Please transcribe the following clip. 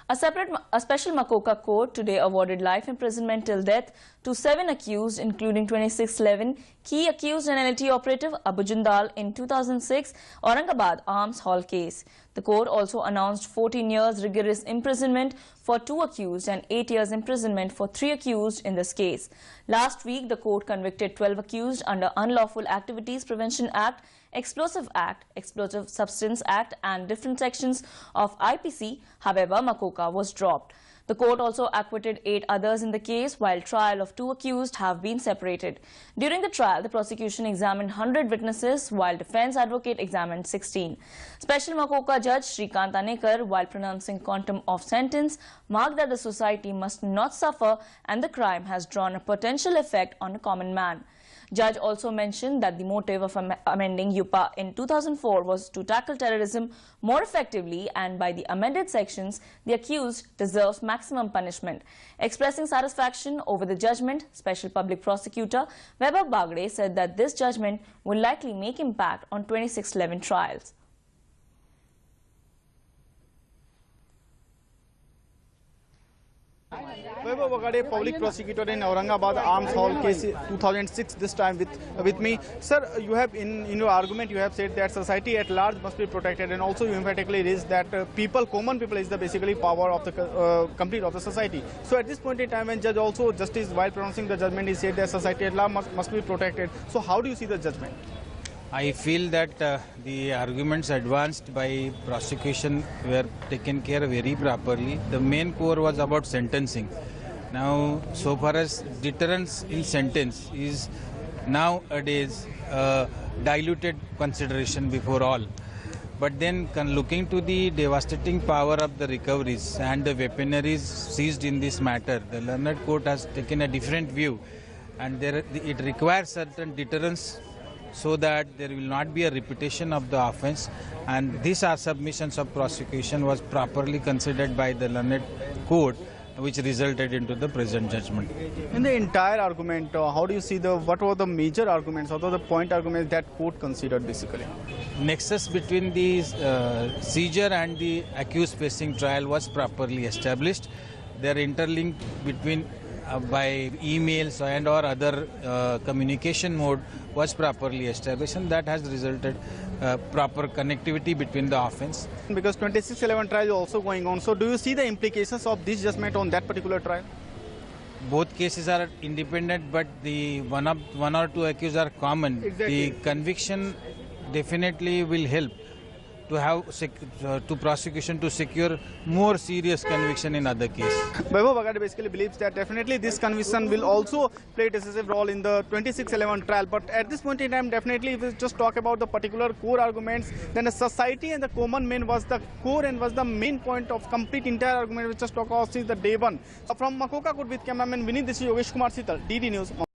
A special Makoka court today awarded life imprisonment till death to 7 accused, including 2611 key accused and NLT operative Abu Jindal in 2006 Aurangabad arms haul case. The court also announced 14 years rigorous imprisonment for 2 accused and 8 years imprisonment for 3 accused in this case. Last week, the court convicted 12 accused under Unlawful Activities Prevention Act, Explosive Act, Explosive Substance Act and different sections of IPC. However, Makoka was dropped. The court also acquitted 8 others in the case, while trial of 2 accused have been separated. During the trial, the prosecution examined 100 witnesses, while defense advocate examined 16. Special Makoka Judge Shrikant Anekar, while pronouncing quantum of sentence, marked that the society must not suffer and the crime has drawn a potential effect on a common man. Judge also mentioned that the motive of amending UPA in 2004 was to tackle terrorism more effectively, and by the amended sections, the accused deserves maximum punishment. Expressing satisfaction over the judgment, Special Public Prosecutor Vaibhav Bagde said that this judgment will likely make impact on 2611 trials. Vaibhav Bagde, public prosecutor in Aurangabad arms haul case 2006, this time with me. Sir, you have in your argument you have said that society at large must be protected, and also you emphatically raised that common people is the basically power of the complete of the society. So at this point in time, when justice while pronouncing the judgment, he said that society at large must be protected. So how do you see the judgment? I feel that the arguments advanced by prosecution were taken care very properly. The main core was about sentencing. Now, so far as deterrence in sentence is nowadays diluted consideration before all. But then looking to the devastating power of the recoveries and the weaponaries seized in this matter, the learned court has taken a different view, and it requires certain deterrence so that there will not be a repetition of the offence, and these are submissions of prosecution was properly considered by the learned court, which resulted into the present judgment. In the entire argument, how do you see what were the major arguments, what were the point arguments that court considered basically? Nexus between the seizure and the accused facing trial was properly established. Their interlink between by emails and or other communication mode was properly established, and that has resulted proper connectivity between the offence. Because 2611 trial is also going on, so do you see the implications of this judgment on that particular trial? Both cases are independent, but the one or two accused are common. Exactly. The conviction definitely will help to have to prosecution to secure more serious conviction in other cases. Vaibhav Bagde basically believes that definitely this conviction will also play a decisive role in the 2611 trial. But at this point in time, definitely if we just talk about the particular core arguments, then the society and the common man was the core and was the main point of complete entire argument. We just talk about since the day one. From Makoka Court with cameraman Vinit, this is Yogesh Kumar Sital, DD News.